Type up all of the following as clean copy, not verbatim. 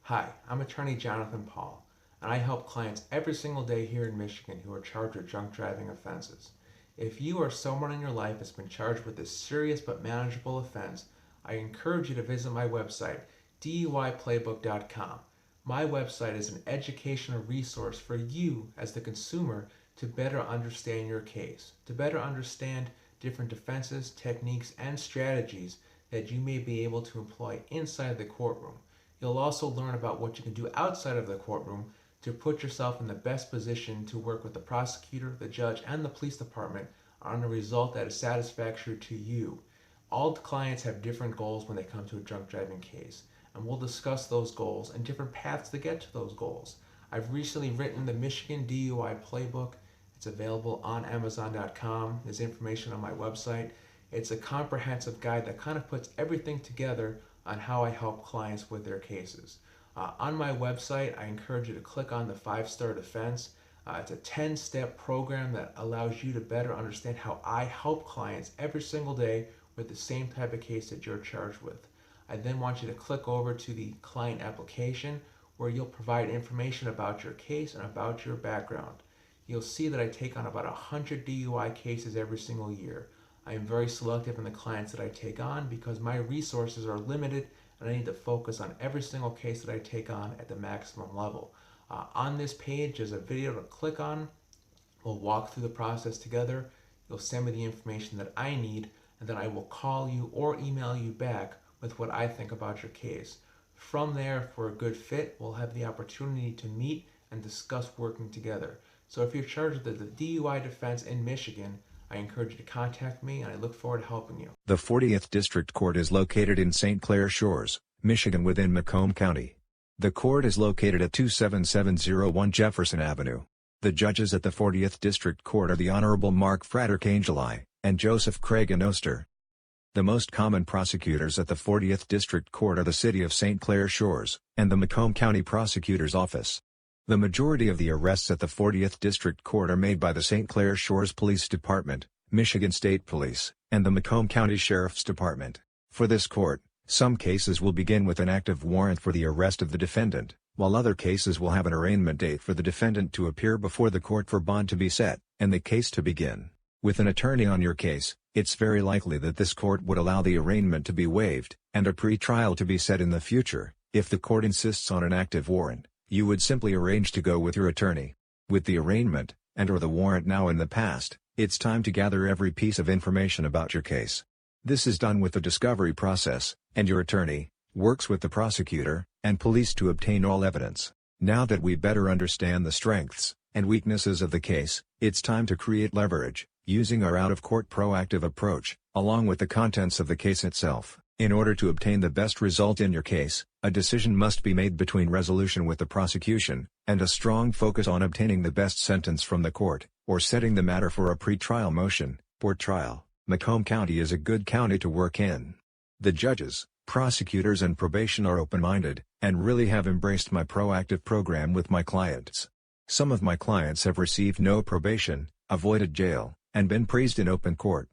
Hi, I'm attorney Jonathan Paul, and I help clients every single day here in Michigan who are charged with drunk driving offenses. If you or someone in your life has been charged with a serious but manageable offense, I encourage you to visit my website, DUIPlaybook.com. My website is an educational resource for you as the consumer to better understand your case, to better understand different defenses, techniques, and strategies that you may be able to employ inside the courtroom. You'll also learn about what you can do outside of the courtroom to put yourself in the best position to work with the prosecutor, the judge, and the police department on a result that is satisfactory to you. All clients have different goals when they come to a drunk driving case, and we'll discuss those goals and different paths to get to those goals. I've recently written the Michigan DUI Playbook. It's available on Amazon.com. There's information on my website. It's a comprehensive guide that kind of puts everything together on how I help clients with their cases. On my website, I encourage you to click on the 5-star defense. It's a 10-step program that allows you to better understand how I help clients every single day with the same type of case that you're charged with. I then want you to click over to the client application where you'll provide information about your case and about your background. You'll see that I take on about 100 DUI cases every single year. I am very selective in the clients that I take on because my resources are limited and I need to focus on every single case that I take on at the maximum level. On this page, there's a video to click on. We'll walk through the process together. You'll send me the information that I need, and then I will call you or email you back with what I think about your case. From there, if we're a good fit, we'll have the opportunity to meet and discuss working together. So if you're charged with the DUI defense in Michigan, I encourage you to contact me, and I look forward to helping you. The 40th District Court is located in St. Clair Shores, Michigan within Macomb County. The court is located at 27701 Jefferson Avenue. The judges at the 40th District Court are the Honorable Mark Fratarcangeli and Joseph Craig and Oster. The most common prosecutors at the 40th District Court are the City of St. Clair Shores and the Macomb County Prosecutor's Office. The majority of the arrests at the 40th District Court are made by the St. Clair Shores Police Department, Michigan State Police, and the Macomb County Sheriff's Department. For this court, some cases will begin with an active warrant for the arrest of the defendant, while other cases will have an arraignment date for the defendant to appear before the court for bond to be set, and the case to begin. With an attorney on your case, it's very likely that this court would allow the arraignment to be waived, and a pre-trial to be set in the future. If the court insists on an active warrant, you would simply arrange to go with your attorney. With the arraignment, and/or the warrant now in the past, it's time to gather every piece of information about your case. This is done with the discovery process, and your attorney works with the prosecutor and police to obtain all evidence. Now that we better understand the strengths and weaknesses of the case, it's time to create leverage, using our out-of-court proactive approach, along with the contents of the case itself. In order to obtain the best result in your case, a decision must be made between resolution with the prosecution, and a strong focus on obtaining the best sentence from the court, or setting the matter for a pre-trial motion, for trial. Macomb County is a good county to work in. The judges, prosecutors and probation are open-minded, and really have embraced my proactive program with my clients. Some of my clients have received no probation, avoided jail, and been praised in open court.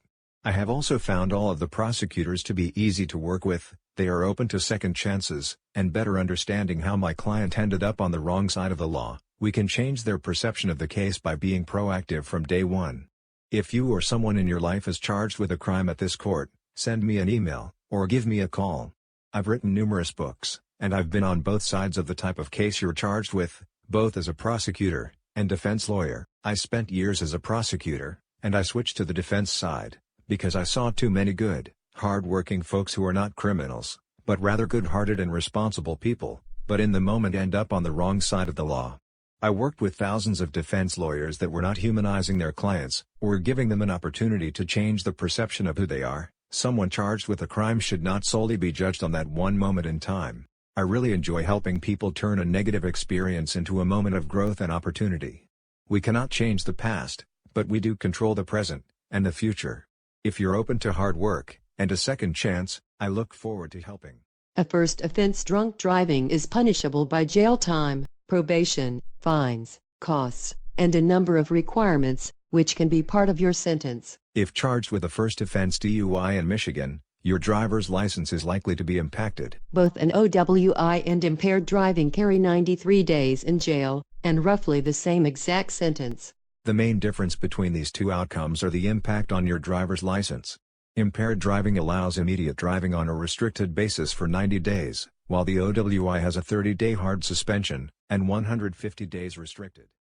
I have also found all of the prosecutors to be easy to work with. They are open to second chances, and better understanding how my client ended up on the wrong side of the law. We can change their perception of the case by being proactive from day one. If you or someone in your life is charged with a crime at this court, send me an email, or give me a call. I've written numerous books, and I've been on both sides of the type of case you're charged with, both as a prosecutor and defense lawyer. I spent years as a prosecutor, and I switched to the defense side, because I saw too many good, hard-working folks who are not criminals, but rather good-hearted and responsible people, but in the moment end up on the wrong side of the law. I worked with thousands of defense lawyers that were not humanizing their clients, or giving them an opportunity to change the perception of who they are. Someone charged with a crime should not solely be judged on that one moment in time. I really enjoy helping people turn a negative experience into a moment of growth and opportunity. We cannot change the past, but we do control the present, and the future. If you're open to hard work, and a second chance, I look forward to helping. A first offense drunk driving is punishable by jail time, probation, fines, costs, and a number of requirements, which can be part of your sentence. If charged with a first offense DUI in Michigan, Your driver's license is likely to be impacted. Both an OWI and impaired driving carry 93 days in jail, and roughly the same exact sentence. The main difference between these two outcomes are the impact on your driver's license. Impaired driving allows immediate driving on a restricted basis for 90 days, while the OWI has a 30-day hard suspension, and 150 days restricted.